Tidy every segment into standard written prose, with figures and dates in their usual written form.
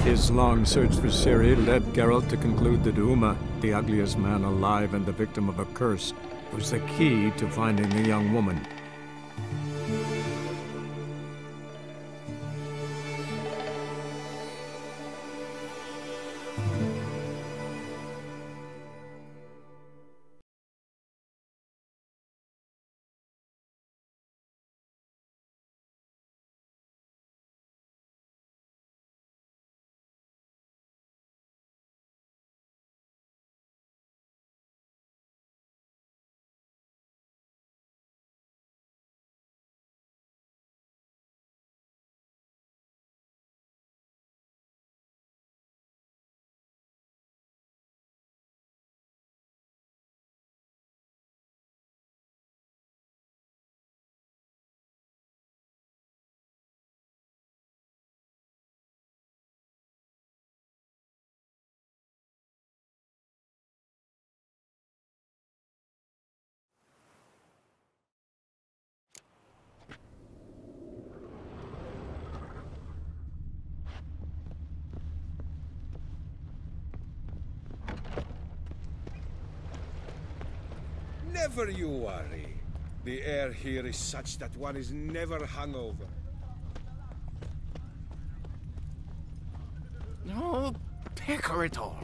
His long search for Ciri led Geralt to conclude that Uma, the ugliest man alive and the victim of a curse, was the key to finding the young woman. Never you worry. The air here is such that one is never hungover. No, pecker it all.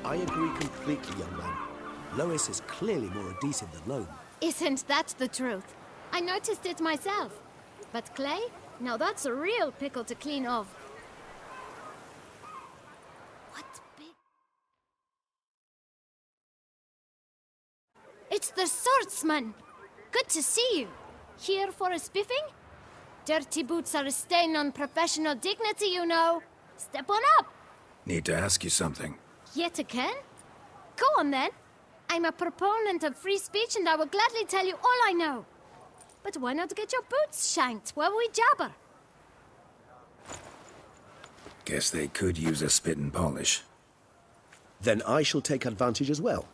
I agree completely, young man. Lois is clearly more adhesive than loam. Isn't that the truth? I noticed it myself. But clay? Now that's a real pickle to clean off. What big... It's the swordsman! Good to see you. Here for a spiffing? Dirty boots are a stain on professional dignity, you know. Step on up! Need to ask you something. Yet again? Go on then. I'm a proponent of free speech and I will gladly tell you all I know. But why not get your boots shanked while we jabber? Guess they could use a spit and polish. Then I shall take advantage as well.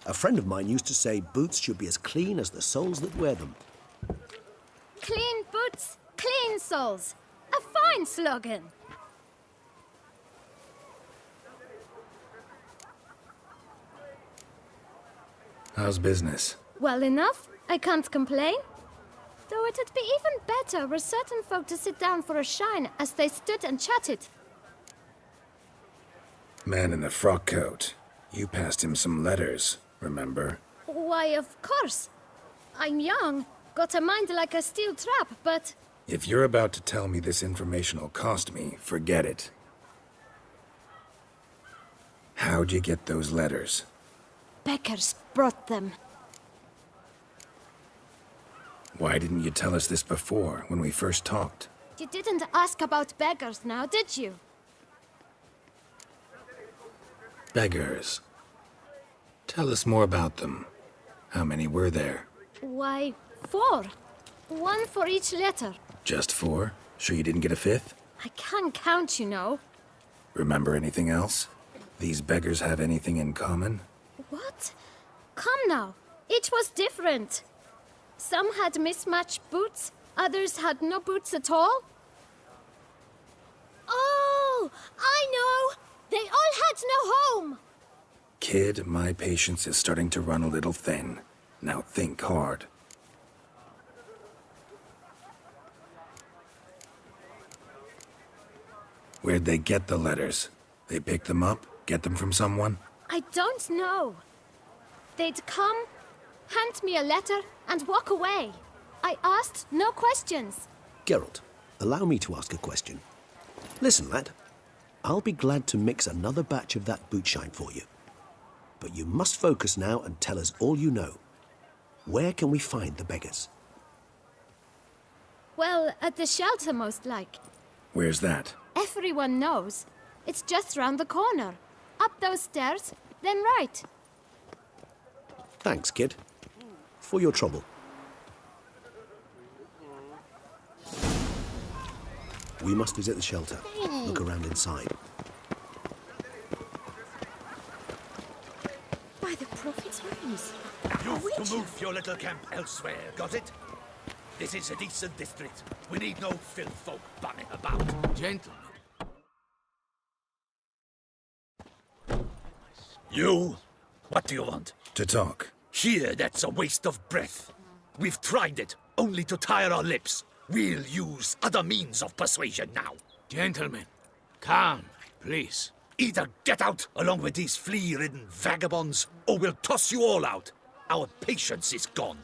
A friend of mine used to say boots should be as clean as the soles that wear them. Clean boots, clean soles. A fine slogan. How's business? Well enough. I can't complain. Though it'd be even better were certain folk to sit down for a shine as they stood and chatted. Man in the frock coat. You passed him some letters, remember? Why, of course. I'm young, got a mind like a steel trap, but... If you're about to tell me this information'll cost me, forget it. How'd you get those letters? Beggars brought them. Why didn't you tell us this before, when we first talked? You didn't ask about beggars now, did you? Beggars. Tell us more about them. How many were there? Why, 4. 1 for each letter. Just 4? Sure you didn't get a 5th? I can't count, you know. Remember anything else? These beggars have anything in common? What? Come now. Each was different. Some had mismatched boots, others had no boots at all. Oh, I know! They all had no home! Kid, my patience is starting to run a little thin. Now think hard. Where'd they get the letters? They pick them up? Get them from someone? I don't know. They'd come, hand me a letter, and walk away. I asked no questions. Geralt, allow me to ask a question. Listen, lad. I'll be glad to mix another batch of that bootshine for you. But you must focus now and tell us all you know. Where can we find the beggars? Well, at the shelter, most like. Where's that? Everyone knows. It's just round the corner. Up those stairs, then right. Thanks, kid. For your trouble. We must visit the shelter. Look around inside. By the prophet's rings. To move your little camp elsewhere, got it? This is a decent district. We need no filth folk bunning about. Gentlemen. You? What do you want? To talk. Here, that's a waste of breath. We've tried it, only to tire our lips. We'll use other means of persuasion now. Gentlemen. Calm, please. Either get out along with these flea-ridden vagabonds, or we'll toss you all out. Our patience is gone.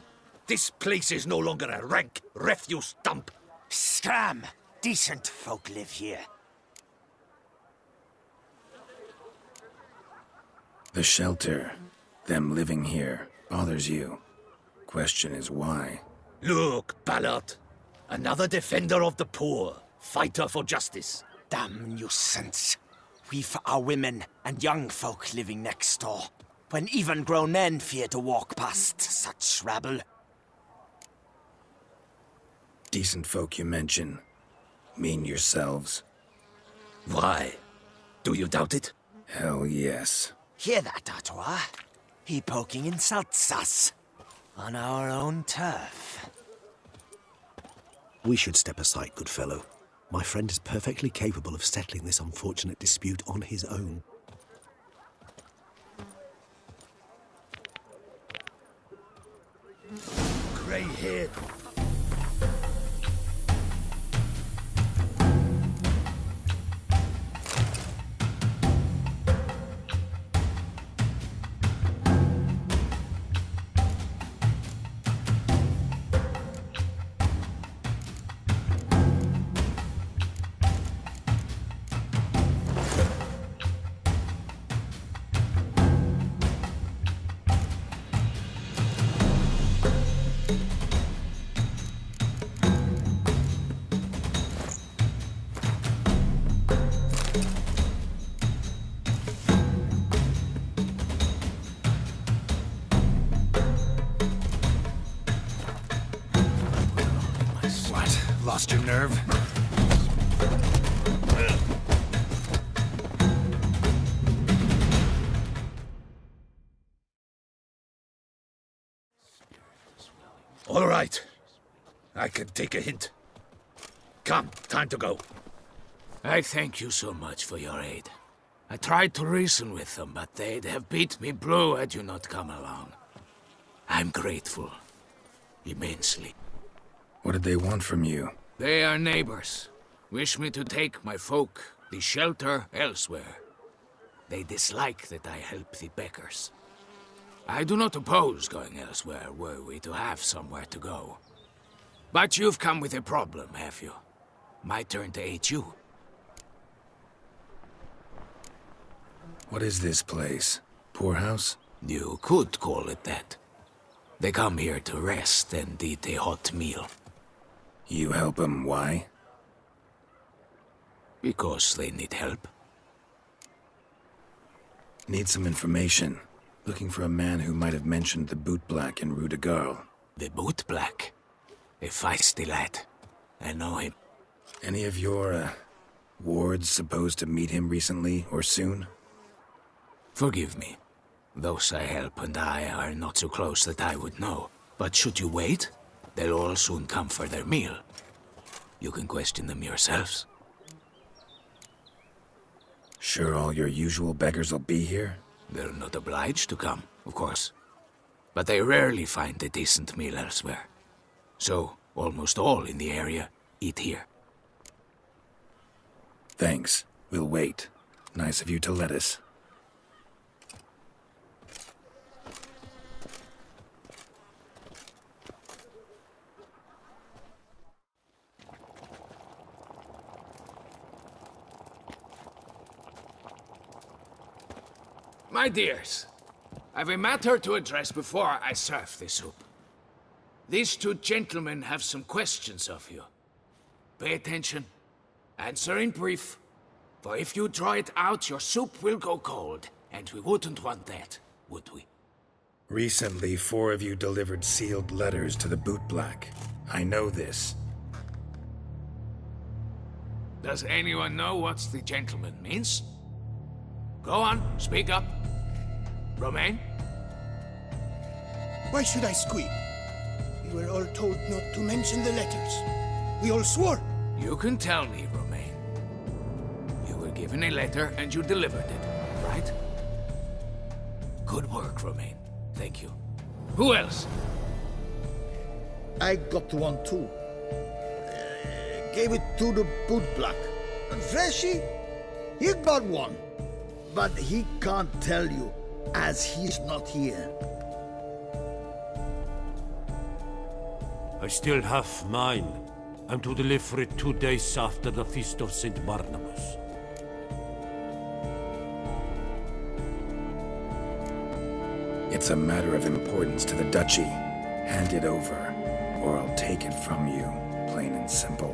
This place is no longer a rank refuse dump. Scram! Decent folk live here. The shelter, them living here, bothers you. Question is why? Look, Ballard. Another defender of the poor. Fighter for justice. Damn nuisance. We've our women and young folk living next door, when even grown men fear to walk past such rabble. Decent folk you mention. Mean yourselves. Why? Do you doubt it? Hell yes. Hear that, Artois? He poking insults us. On our own turf. We should step aside, good fellow. My friend is perfectly capable of settling this unfortunate dispute on his own. Grey-haired. Lost your nerve? All right. I can take a hint. Come, time to go. I thank you so much for your aid. I tried to reason with them, but they'd have beat me blue had you not come along. I'm grateful. Immensely. What did they want from you? They are neighbors. Wish me to take my folk, the shelter, elsewhere. They dislike that I help the beggars. I do not oppose going elsewhere, were we to have somewhere to go. But you've come with a problem, have you? My turn to aid you. What is this place? Poorhouse? You could call it that. They come here to rest and eat a hot meal. You help them, why? Because they need help. Need some information. Looking for a man who might have mentioned the Boot Black in Rue de Garl. The Boot Black? A feisty lad. I know him. Any of your, wards supposed to meet him recently or soon? Forgive me. Those I help and I are not so close that I would know. But should you wait, they'll all soon come for their meal. You can question them yourselves. Sure all your usual beggars will be here? They're not obliged to come, of course. But they rarely find a decent meal elsewhere. So, almost all in the area eat here. Thanks. We'll wait. Nice of you to let us. My dears, I've a matter to address before I serve the soup. These two gentlemen have some questions of you. Pay attention. Answer in brief. For if you draw it out, your soup will go cold. And we wouldn't want that, would we? Recently, 4 of you delivered sealed letters to the Bootblack. I know this. Does anyone know what the gentleman means? Go on, speak up. Romain? Why should I squeal? We were all told not to mention the letters. We all swore. You can tell me, Romain. You were given a letter and you delivered it, right? Good work, Romain. Thank you. Who else? I got one too. Gave it to the Bootblack. And Freshy, he got one. But he can't tell you, as he's not here. I still have mine. I'm to deliver it 2 days after the Feast of St. Barnabas. It's a matter of importance to the Duchy. Hand it over, or I'll take it from you, plain and simple.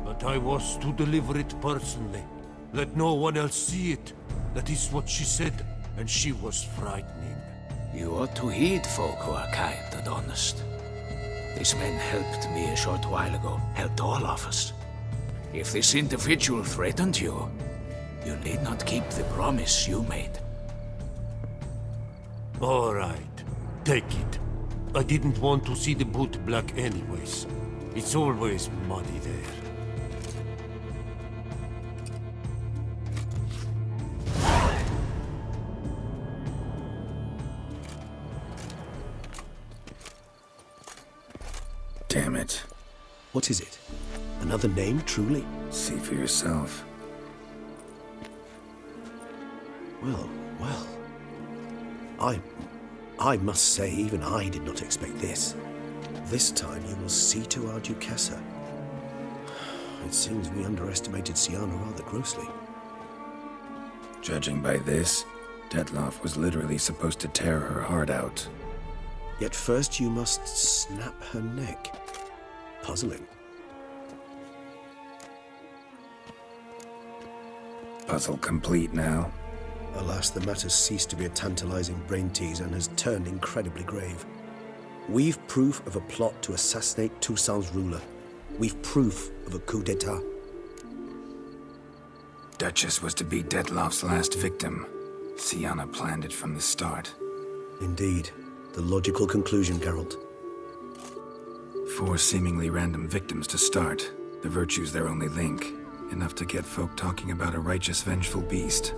But I was to deliver it personally. Let no one else see it. That is what she said, and she was frightening. You ought to heed folk who are kind and honest. These men helped me a short while ago, helped all of us. If this individual threatened you, you need not keep the promise you made. All right, take it. I didn't want to see the Bootblack anyways. It's always muddy there. Damn it. What is it? Another name, truly? See for yourself. Well. I must say, even I did not expect this. This time you will see to our Duquesa. It seems we underestimated Syanna rather grossly. Judging by this, Detloff was literally supposed to tear her heart out. Yet first you must snap her neck. Puzzling. Puzzle complete now. Alas, the matter's ceased to be a tantalizing brain tease and has turned incredibly grave. We've proof of a plot to assassinate Toussaint's ruler. We've proof of a coup d'etat. Duchess was to be Detloff's last victim. Syanna planned it from the start. Indeed. The logical conclusion, Geralt. 4 seemingly random victims to start. The virtue's their only link. Enough to get folk talking about a righteous, vengeful beast.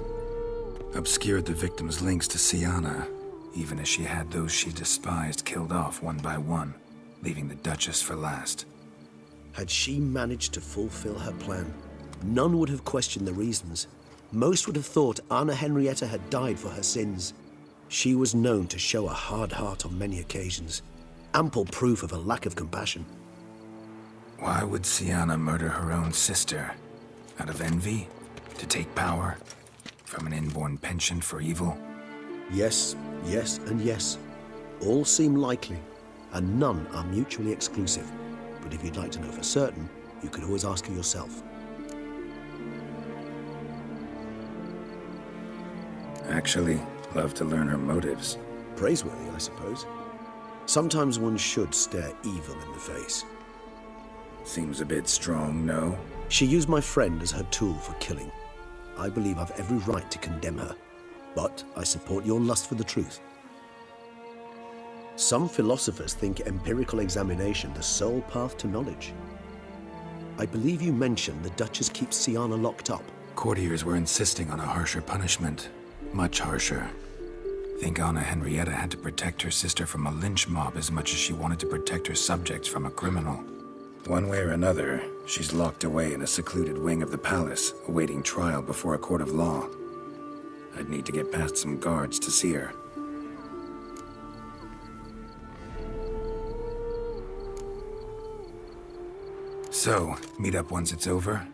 Obscured the victims' links to Syanna, even as she had those she despised killed off one by one, leaving the Duchess for last. Had she managed to fulfill her plan, none would have questioned the reasons. Most would have thought Anna Henrietta had died for her sins. She was known to show a hard heart on many occasions. Ample proof of a lack of compassion. Why would Syanna murder her own sister? Out of envy? To take power? From an inborn penchant for evil? Yes, and yes. All seem likely, and none are mutually exclusive. But if you'd like to know for certain, you could always ask her yourself. Actually, love to learn her motives. Praiseworthy, I suppose. Sometimes one should stare evil in the face. Seems a bit strong, no? She used my friend as her tool for killing. I believe I've every right to condemn her, but I support your lust for the truth. Some philosophers think empirical examination the sole path to knowledge. I believe you mentioned the Duchess keeps Syanna locked up. Courtiers were insisting on a harsher punishment. Much harsher. Think Anna Henrietta had to protect her sister from a lynch mob as much as she wanted to protect her subjects from a criminal. One way or another, she's locked away in a secluded wing of the palace, awaiting trial before a court of law. I'd need to get past some guards to see her. So, meet up once it's over?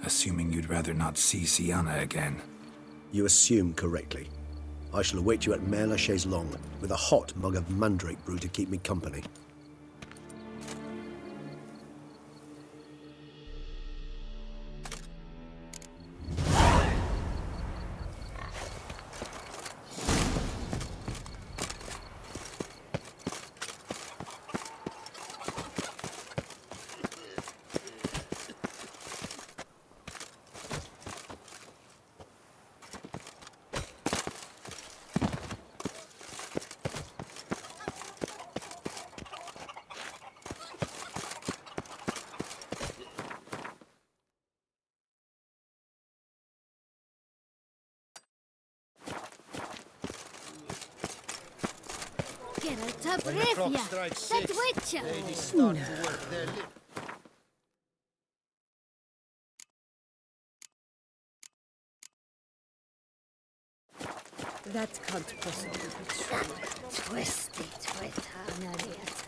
Assuming you'd rather not see Siana again. You assume correctly. I shall await you at Mare la Chaise-Longue with a hot mug of mandrake brew to keep me company. Geralt of Rivia, that witcher! That can't possibly be true. Twisted with her, Henrietta.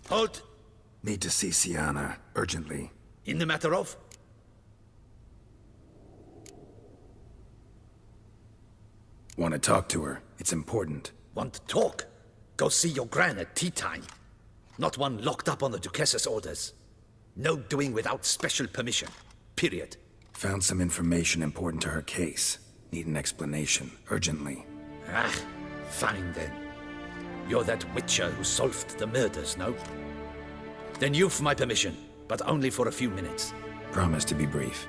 Halt! Need to see Siana, urgently. In the matter of? Want to talk to her. It's important. Want to talk? Go see your gran at tea time. Not one locked up on the Duchess's orders. No doing without special permission. Period. Found some information important to her case. Need an explanation, urgently. Ah, fine then. You're that witcher who solved the murders, no? Then you've my permission, but only for a few minutes. Promise to be brief.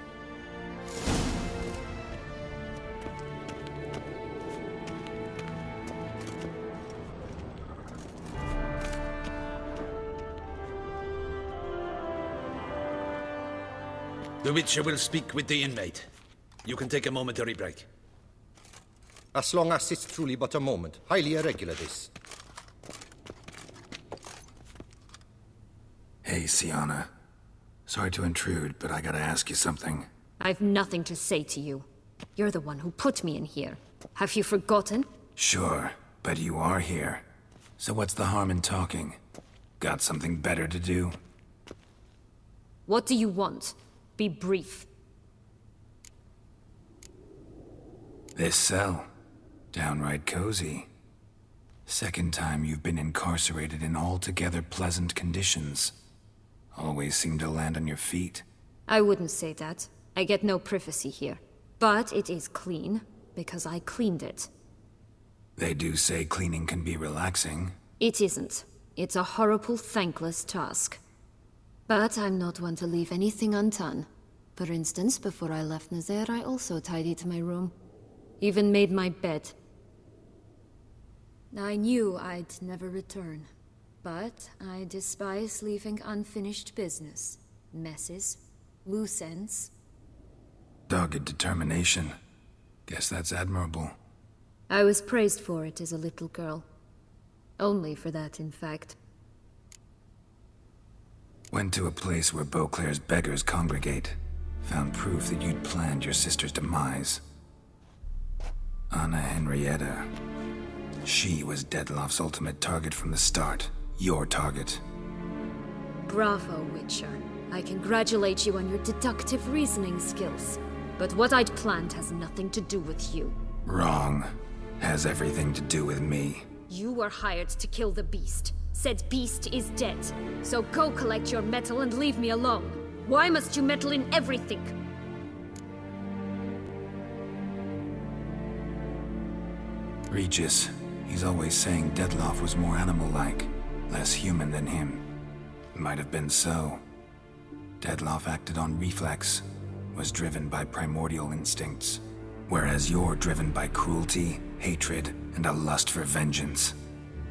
The Witcher will speak with the inmate. You can take a momentary break. As long as it's truly but a moment. Highly irregular, this. Hey, Siana. Sorry to intrude, but I gotta ask you something. I've nothing to say to you. You're the one who put me in here. Have you forgotten? Sure, but you are here. So what's the harm in talking? Got something better to do? What do you want? Be brief. This cell. Downright cozy. Second time you've been incarcerated in altogether pleasant conditions. Always seem to land on your feet. I wouldn't say that. I get no privacy here. But it is clean, because I cleaned it. They do say cleaning can be relaxing. It isn't. It's a horrible, thankless task. But I'm not one to leave anything undone. For instance, before I left Nazaire, I also tidied my room. Even made my bed. I knew I'd never return. But I despise leaving unfinished business. Messes. Loose ends. Dogged determination. Guess that's admirable. I was praised for it as a little girl. Only for that, in fact. Went to a place where Beauclair's beggars congregate. Found proof that you'd planned your sister's demise. Anna Henrietta. She was Dettlaff's ultimate target from the start. Your target. Bravo, Witcher. I congratulate you on your deductive reasoning skills. But what I'd planned has nothing to do with you. Wrong. Has everything to do with me. You were hired to kill the beast. Said beast is dead. So go collect your metal and leave me alone. Why must you meddle in everything? Regis. He's always saying Dettlaff was more animal-like. Less human than him. Might have been so. Dettlaff acted on reflex. Was driven by primordial instincts. Whereas you're driven by cruelty, hatred, and a lust for vengeance.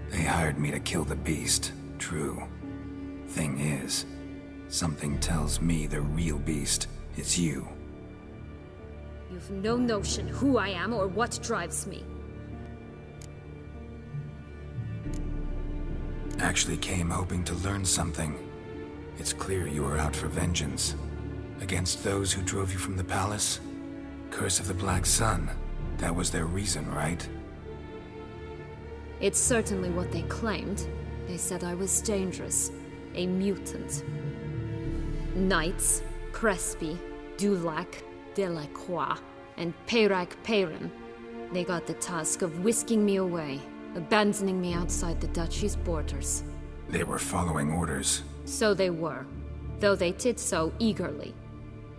They hired me to kill the beast, true. Thing is, something tells me the real beast is you. You've no notion who I am or what drives me. Actually came hoping to learn something. It's clear you were out for vengeance. Against those who drove you from the palace? Curse of the Black Sun. That was their reason, right? It's certainly what they claimed. They said I was dangerous. A mutant. Knights, Crespi, Dulac, Delacroix, and Peyrac Peyran. They got the task of whisking me away, abandoning me outside the duchy's borders. They were following orders. So they were, though they did so eagerly.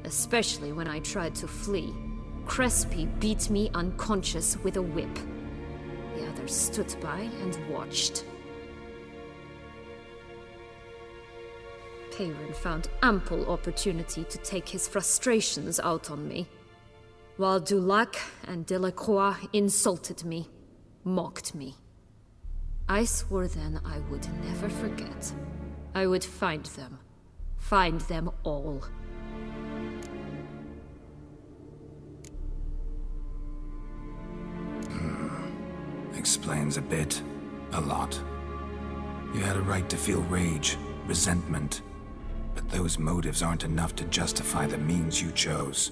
Especially when I tried to flee. Crespi beat me unconscious with a whip. The others stood by and watched. Peyran found ample opportunity to take his frustrations out on me, while Dulac and Delacroix insulted me, mocked me. I swore then I would never forget. I would find them all. Explains a bit. A lot. You had a right to feel rage, resentment. But those motives aren't enough to justify the means you chose.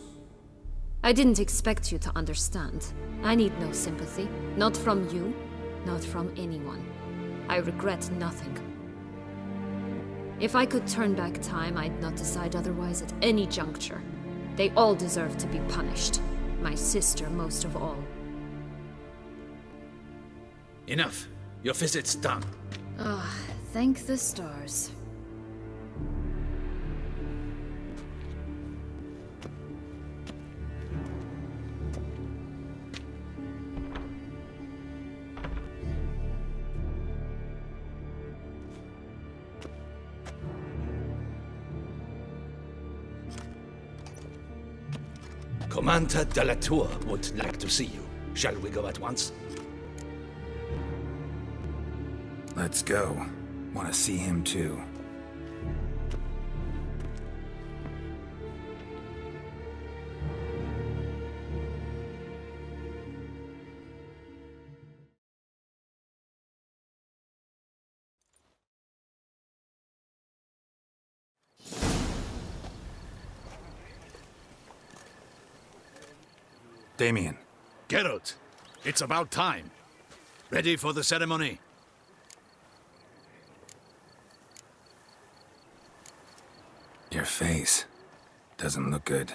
I didn't expect you to understand. I need no sympathy. Not from you, not from anyone. I regret nothing. If I could turn back time, I'd not decide otherwise at any juncture. They all deserve to be punished. My sister most of all. Enough. Your visit's done. Ah, thank the stars. Commander de la Tour would like to see you. Shall we go at once? Let's go. Want to see him too. Damien. Geralt, it's about time. Ready for the ceremony? Your face doesn't look good.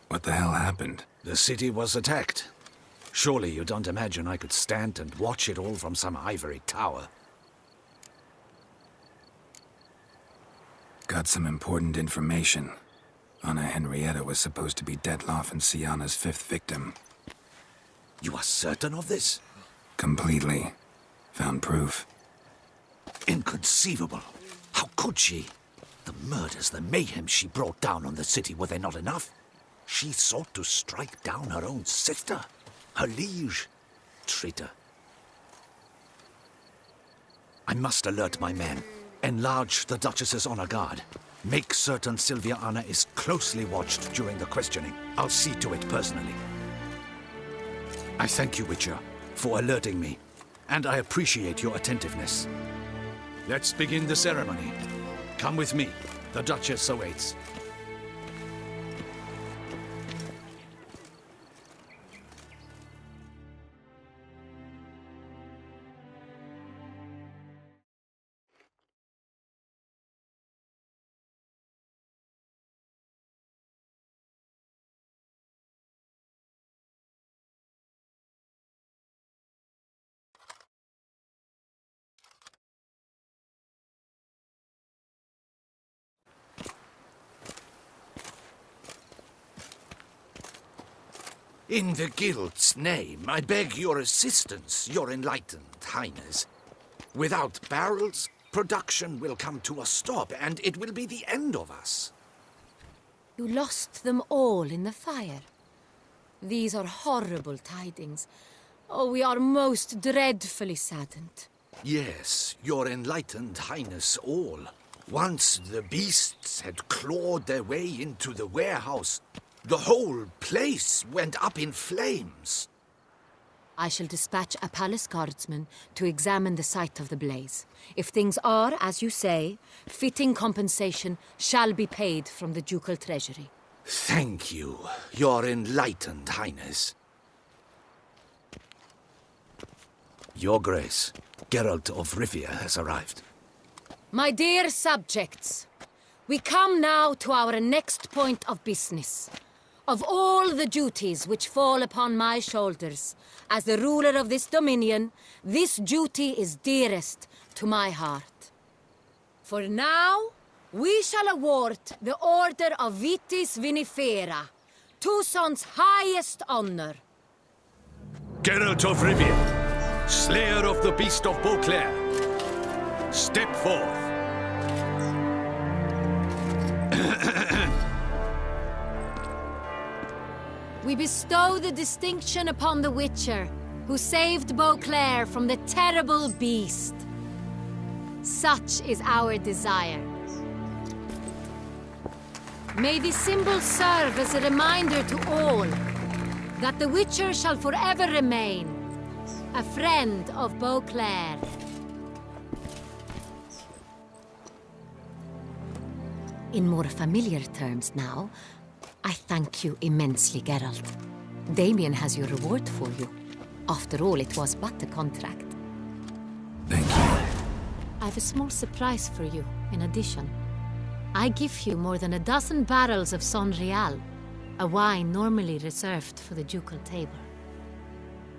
What the hell happened? The city was attacked. Surely you don't imagine I could stand and watch it all from some ivory tower? Got some important information. Anna Henrietta was supposed to be Detloff and Syanna's 5th victim. You are certain of this? Completely. Found proof. Inconceivable. How could she? The murders, the mayhem she brought down on the city, were they not enough? She sought to strike down her own sister, her liege. Traitor. I must alert my men. Enlarge the Duchess's honor guard. Make certain Sylvia Anna is closely watched during the questioning. I'll see to it personally. I thank you, Witcher, for alerting me, and I appreciate your attentiveness. Let's begin the ceremony. Come with me. The Duchess awaits. In the Guild's name, I beg your assistance, your enlightened highness. Without barrels, production will come to a stop, and it will be the end of us. You lost them all in the fire. These are horrible tidings. Oh, we are most dreadfully saddened. Yes, your enlightened highness all. Once the beasts had clawed their way into the warehouse, the whole place went up in flames. I shall dispatch a palace guardsman to examine the site of the blaze. If things are, as you say, fitting compensation shall be paid from the ducal treasury. Thank you, your enlightened highness. Your Grace, Geralt of Rivia has arrived. My dear subjects, we come now to our next point of business. Of all the duties which fall upon my shoulders, as the ruler of this dominion, this duty is dearest to my heart. For now, we shall award the Order of Vitis Vinifera, Tuson's highest honor. Geralt of Rivia, slayer of the beast of Beauclair, step forth. We bestow the distinction upon the Witcher, who saved Beauclair from the terrible beast. Such is our desire. May this symbol serve as a reminder to all that the Witcher shall forever remain a friend of Beauclair. In more familiar terms now, I thank you immensely, Geralt. Damien has your reward for you. After all, it was but a contract. Thank you. I have a small surprise for you, in addition. I give you more than a dozen barrels of Sonreal, a wine normally reserved for the ducal table.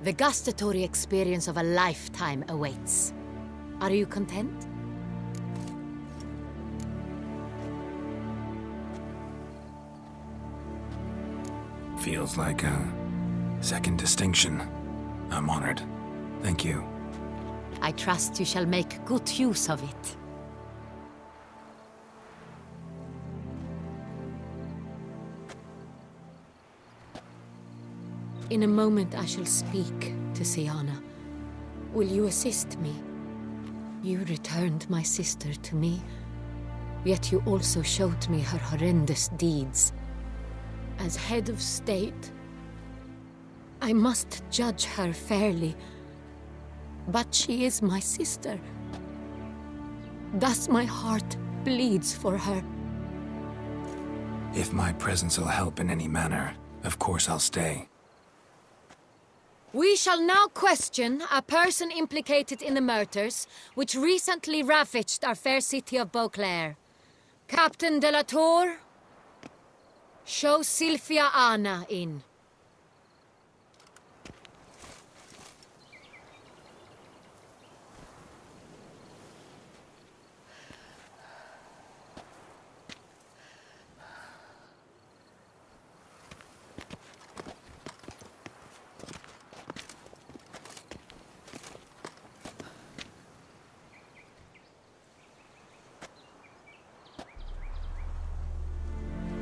The gustatory experience of a lifetime awaits. Are you content? Feels like a second distinction. I'm honored. Thank you. I trust you shall make good use of it. In a moment I shall speak to Syanna. Will you assist me? You returned my sister to me, yet you also showed me her horrendous deeds. As head of state, I must judge her fairly, but she is my sister. Thus my heart bleeds for her. If my presence will help in any manner, of course I'll stay. We shall now question a person implicated in the murders which recently ravaged our fair city of Beauclair. Captain de la Tour, show Sylvia Anna in.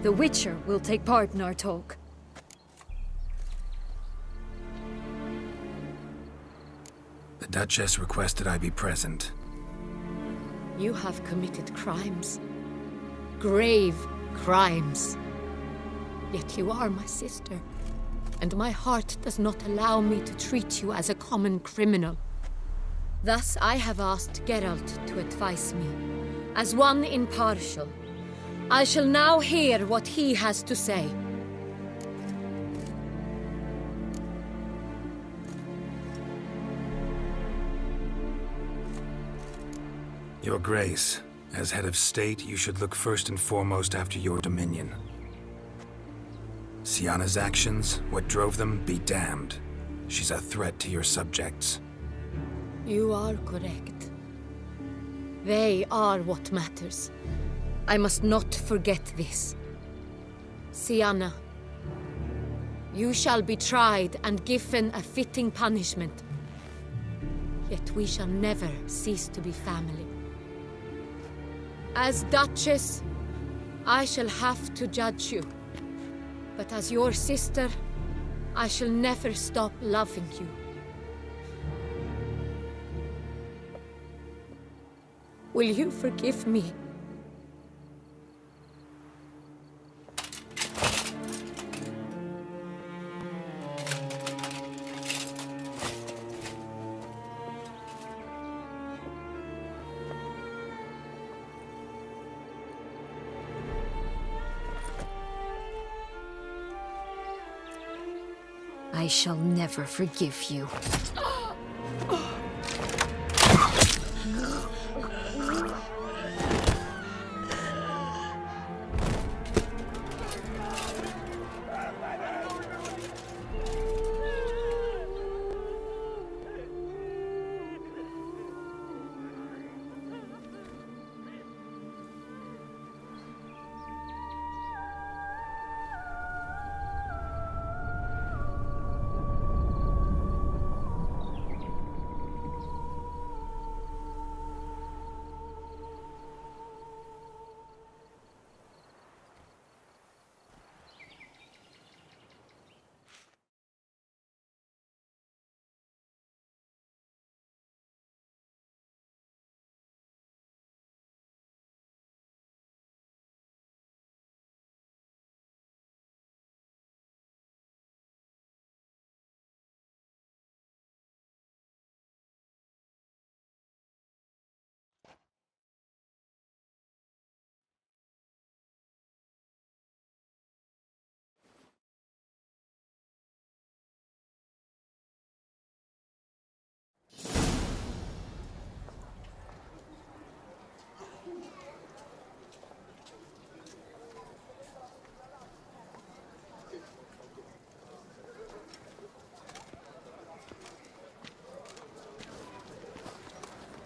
The Witcher will take part in our talk. The Duchess requested I be present. You have committed crimes. Grave crimes. Yet you are my sister, and my heart does not allow me to treat you as a common criminal. Thus I have asked Geralt to advise me, as one impartial. I shall now hear what he has to say. Your Grace, as head of state, you should look first and foremost after your dominion. Syanna's actions, what drove them, be damned. She's a threat to your subjects. You are correct. They are what matters. I must not forget this. Syanna, you shall be tried and given a fitting punishment. Yet we shall never cease to be family. As Duchess, I shall have to judge you. But as your sister, I shall never stop loving you. Will you forgive me? I shall never forgive you.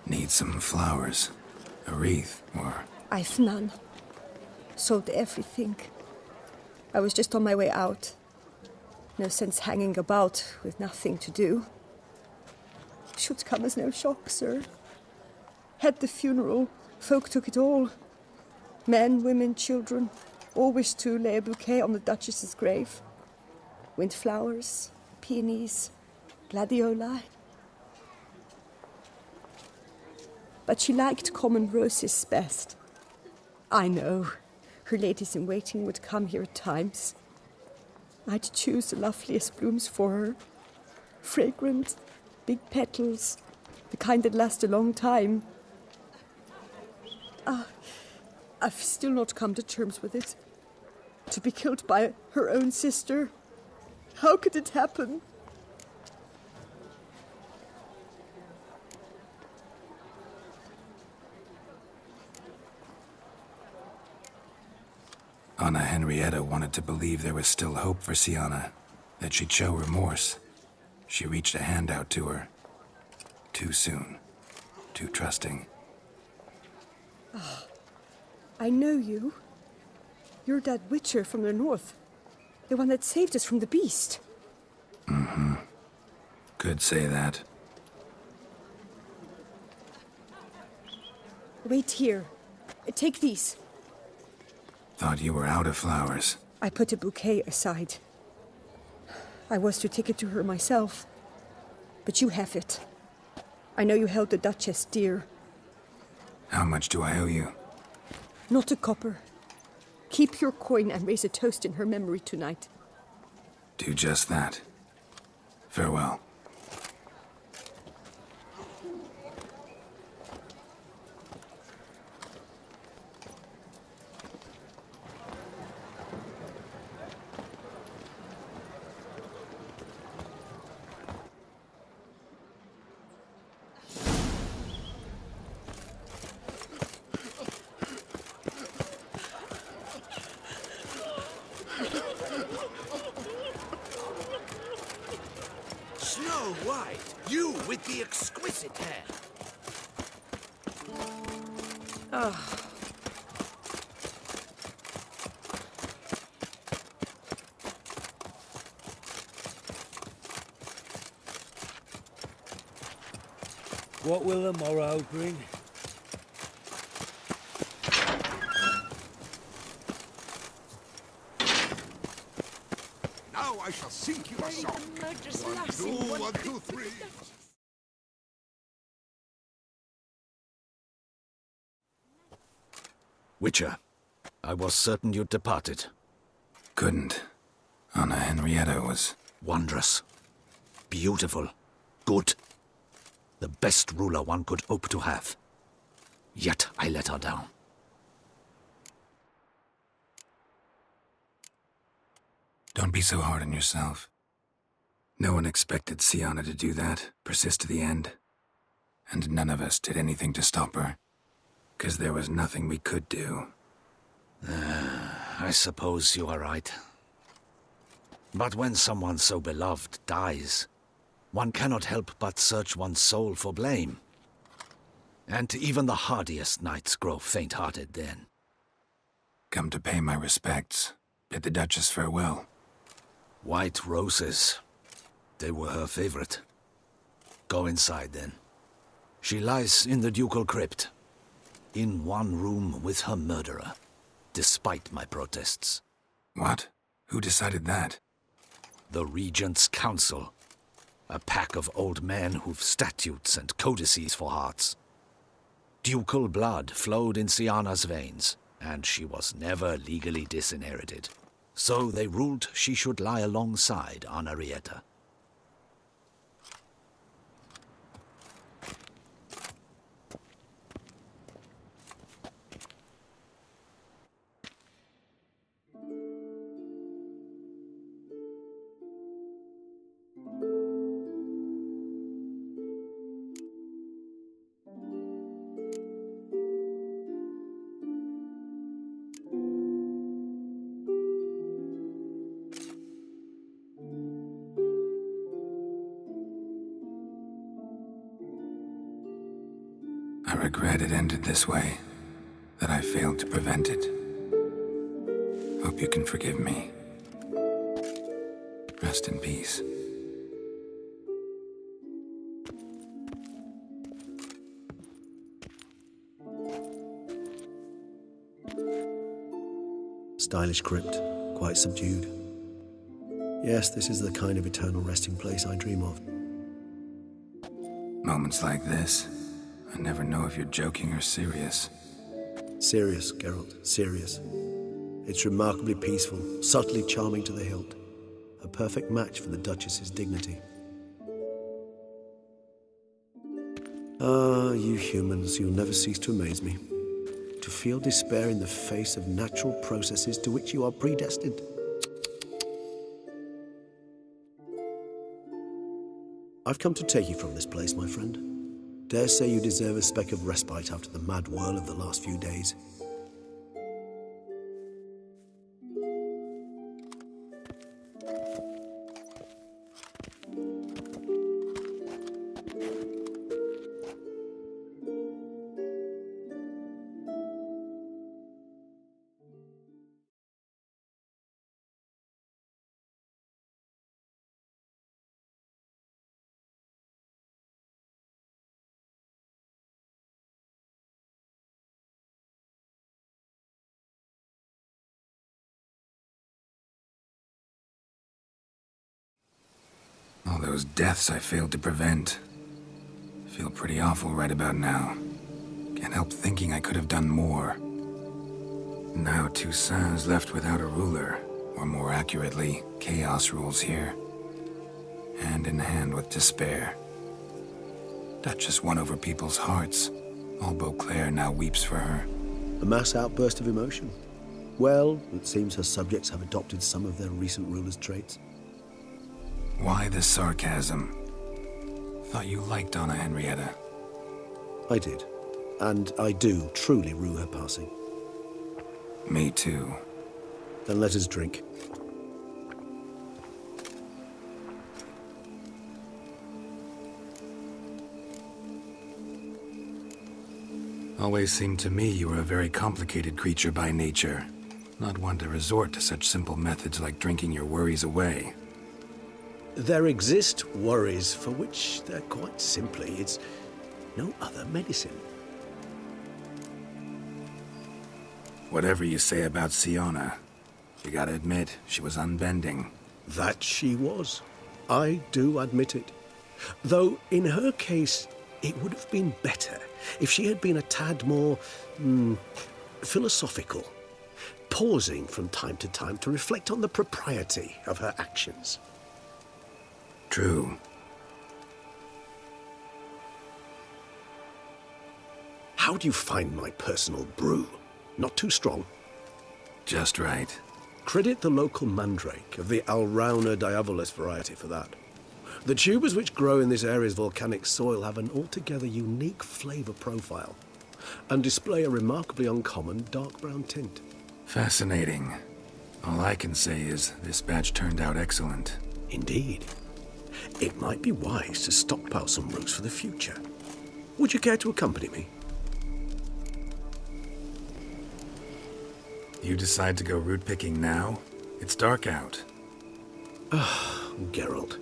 Need some flowers. A wreath, or... I've none. Sold everything. I was just on my way out. No sense hanging about with nothing to do. Should come as no shock, sir. Had the funeral, folk took it all. Men, women, children, all wished to lay a bouquet on the Duchess's grave. Windflowers, peonies, gladioli. But she liked common roses best. I know, her ladies-in-waiting would come here at times. I'd choose the loveliest blooms for her. Fragrant, big petals, the kind that last a long time. I've still not come to terms with it. To be killed by her own sister. How could it happen? Anna Henrietta wanted to believe there was still hope for Syanna, that she'd show remorse. She reached a hand out to her. Too soon. Too trusting. Oh, I know you. You're that Witcher from the north. The one that saved us from the beast. Mm-hmm. Could say that. Wait here. Take these. Thought you were out of flowers. I put a bouquet aside. I was to take it to her myself. But you have it. I know you held the Duchess dear. How much do I owe you? Not a copper. Keep your coin and raise a toast in her memory tonight. Do just that. Farewell. Snow White, you with the exquisite hair. What will the morrow bring? Now I shall sink you a song. 1, 2, 1, 2, 3. Witcher, I was certain you'd departed. Couldn't. Anna Henrietta was... Wondrous. Beautiful. Good. The best ruler one could hope to have. Yet I let her down. Don't be so hard on yourself. No one expected Syanna to do that, persist to the end. And none of us did anything to stop her. 'Cause there was nothing we could do. I suppose you are right. But when someone so beloved dies, one cannot help but search one's soul for blame. And even the hardiest knights grow faint-hearted then. Come to pay my respects. Bid the Duchess farewell. White roses. They were her favorite. Go inside then. She lies in the ducal crypt. In one room with her murderer. Despite my protests. What? Who decided that? The Regent's Council. A pack of old men who've statutes and codices for hearts. Ducal blood flowed in Syanna's veins, and she was never legally disinherited. So they ruled she should lie alongside Anna Henrietta. I regret it ended this way, that I failed to prevent it. Hope you can forgive me. Rest in peace. Stylish crypt, quite subdued. Yes, this is the kind of eternal resting place I dream of. Moments like this, I never know if you're joking or serious. Serious, Geralt, serious. It's remarkably peaceful, subtly charming to the hilt. A perfect match for the Duchess's dignity. Ah, you humans, you'll never cease to amaze me. To feel despair in the face of natural processes to which you are predestined. I've come to take you from this place, my friend. Dare say you deserve a speck of respite after the mad whirl of the last few days. those deaths I failed to prevent. Feel pretty awful right about now. Can't help thinking I could have done more. Now Toussaint's left without a ruler, or more accurately, chaos rules here. Hand in hand with despair. Duchess won over people's hearts. All Beauclair now weeps for her. A mass outburst of emotion. Well, it seems her subjects have adopted some of their recent ruler's traits. Why the sarcasm? Thought you liked Donna Henrietta. I did. And I do truly rue her passing. Me too. Then let us drink. Always seemed to me you were a very complicated creature by nature. Not one to resort to such simple methods like drinking your worries away. There exist worries for which they're quite simply, it's no other medicine. Whatever you say about Siona, you gotta admit, she was unbending. That she was. I do admit it. Though, in her case, it would have been better if she had been a tad more, philosophical, pausing from time to time to reflect on the propriety of her actions. True. How do you find my personal brew? Not too strong? Just right. Credit the local mandrake of the Alrauna diavolis variety for that. The tubers which grow in this area's volcanic soil have an altogether unique flavor profile and display a remarkably uncommon dark brown tint. Fascinating. All I can say is this batch turned out excellent. Indeed. It might be wise to stockpile some roots for the future. Would you care to accompany me? You decide to go root picking now? It's dark out. Geralt.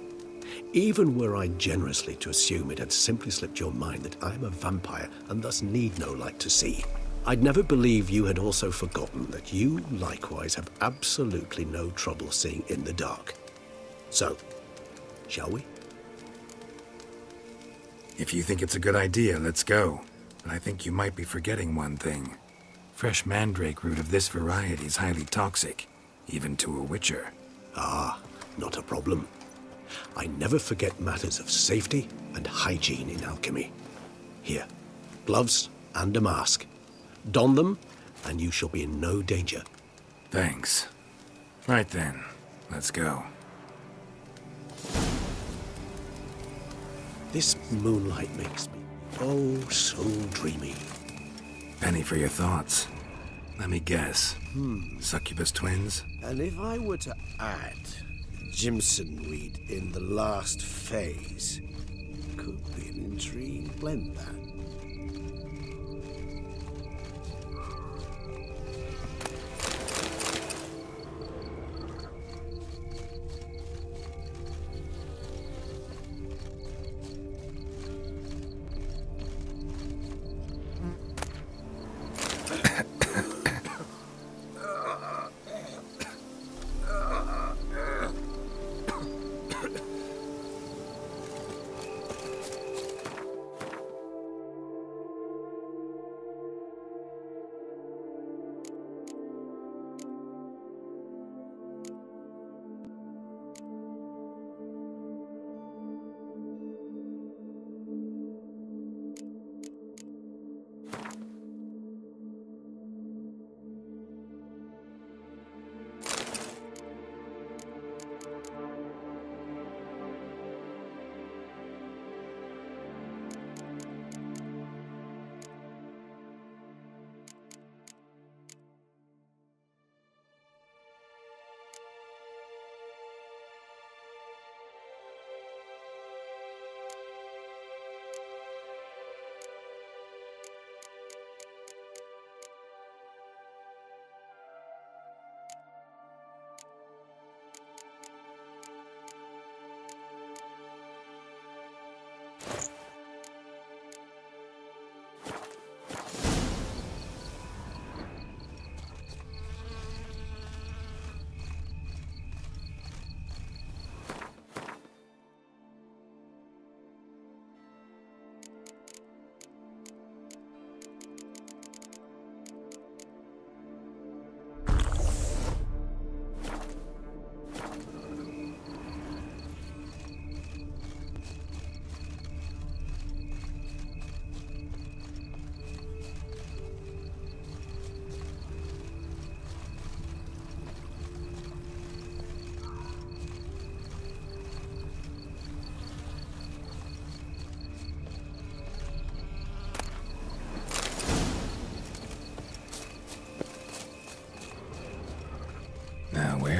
Even were I generously to assume it had simply slipped your mind that I am a vampire and thus need no light to see, I'd never believe you had also forgotten that you likewise have absolutely no trouble seeing in the dark. So, shall we? If you think it's a good idea, let's go. But I think you might be forgetting one thing. Fresh mandrake root of this variety is highly toxic, even to a witcher. Ah, not a problem. I never forget matters of safety and hygiene in alchemy. Here, gloves and a mask. Don them, and you shall be in no danger. Thanks. Right then, let's go. This moonlight makes me oh so dreamy. Penny for your thoughts. Let me guess. Succubus twins? And if I were to add Jimson weed in the last phase, could be an intriguing blend, that.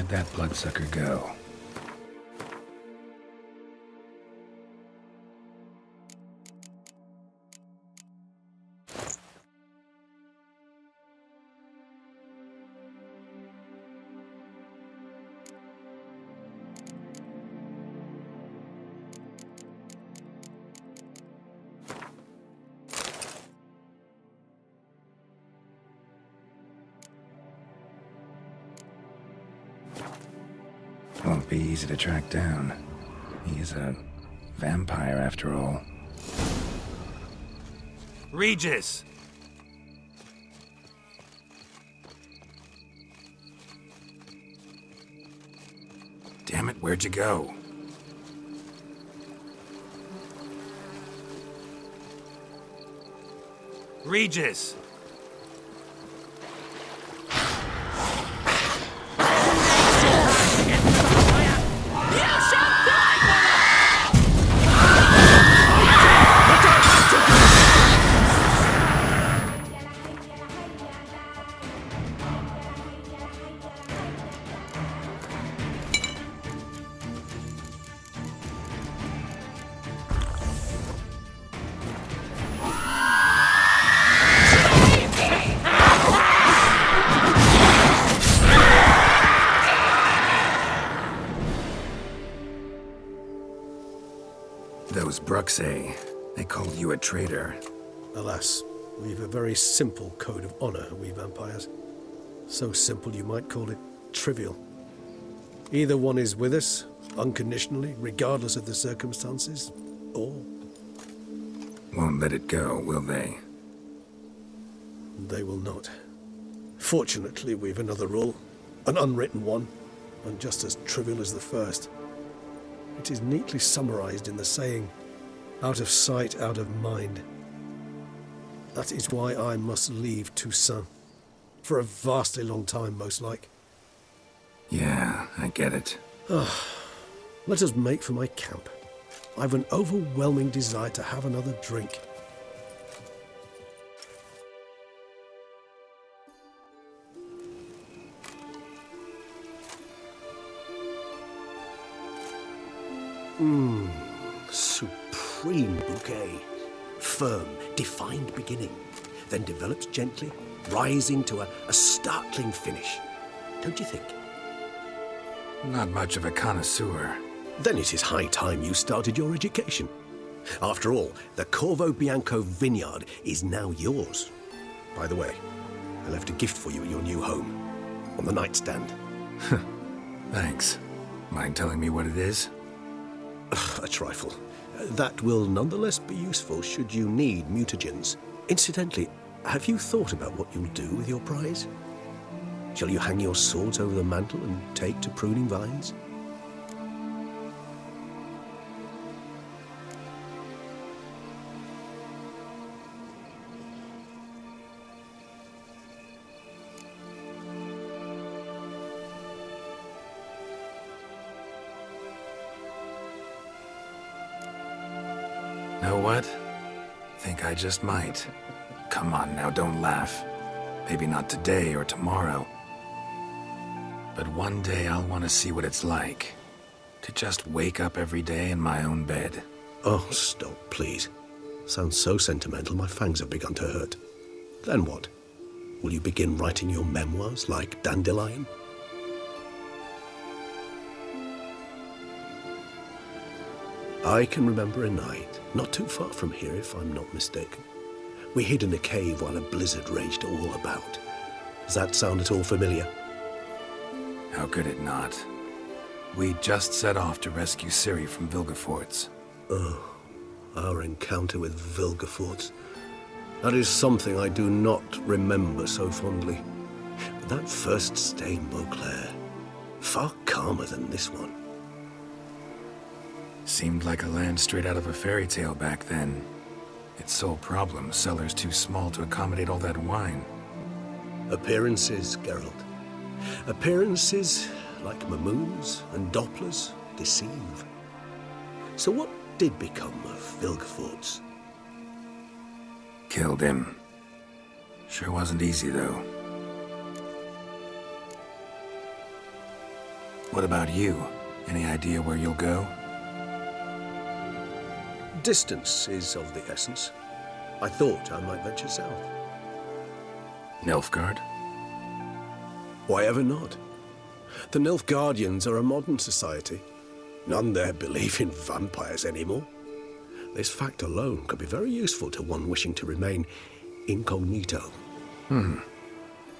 Where'd that bloodsucker go? Won't be easy to track down. He's a vampire after all. Regis! Damn it, where'd you go? Regis! Those Bruxae, they called you a traitor. Alas, we've a very simple code of honor, we vampires. So simple you might call it trivial. Either one is with us, unconditionally, regardless of the circumstances, or... Won't let it go, will they? They will not. Fortunately, we've another rule, an unwritten one, and just as trivial as the first. It is neatly summarized in the saying, out of sight, out of mind. That is why I must leave Toussaint. For a vastly long time, most like. Yeah, I get it. Let us make for my camp. I've an overwhelming desire to have another drink. Supreme bouquet. Firm, defined beginning, then develops gently, rising to a startling finish. Don't you think? Not much of a connoisseur. Then it is high time you started your education. After all, the Corvo Bianco vineyard is now yours. By the way, I left a gift for you at your new home, on the nightstand. Thanks. Mind telling me what it is? A trifle. That will nonetheless be useful should you need mutagens. Incidentally, have you thought about what you'll do with your prize? Shall you hang your swords over the mantle and take to pruning vines? Know what? Think I just might. Come on now, don't laugh. Maybe not today or tomorrow. But one day I'll want to see what it's like. To just wake up every day in my own bed. Oh, stop, please. Sounds so sentimental, my fangs have begun to hurt. Then what? Will you begin writing your memoirs like Dandelion? I can remember a night, not too far from here if I'm not mistaken. We hid in a cave while a blizzard raged all about. Does that sound at all familiar? How could it not? We just set off to rescue Ciri from Vilgefortz. Oh, our encounter with Vilgefortz. That is something I do not remember so fondly. But that first stay in Beauclair, far calmer than this one. Seemed like a land straight out of a fairy tale back then. Its sole problem, cellars too small to accommodate all that wine. Appearances, Geralt. Appearances, like Mamoons and Dopplers, deceive. So what did become of Vilgefortz? Killed him. Sure wasn't easy, though. What about you? Any idea where you'll go? Distance is of the essence. I thought I might venture south. Nilfgaard? Why ever not? The Nilfgaardians are a modern society. None there believe in vampires anymore. This fact alone could be very useful to one wishing to remain incognito.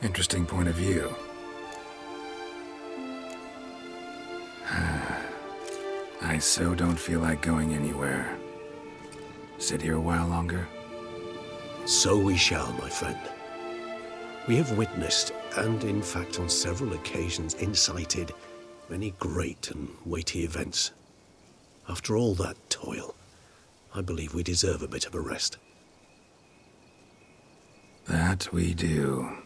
Interesting point of view. I so don't feel like going anywhere. Sit here a while longer? So we shall, my friend. We have witnessed, and in fact on several occasions incited, many great and weighty events. After all that toil, I believe we deserve a bit of a rest. That we do.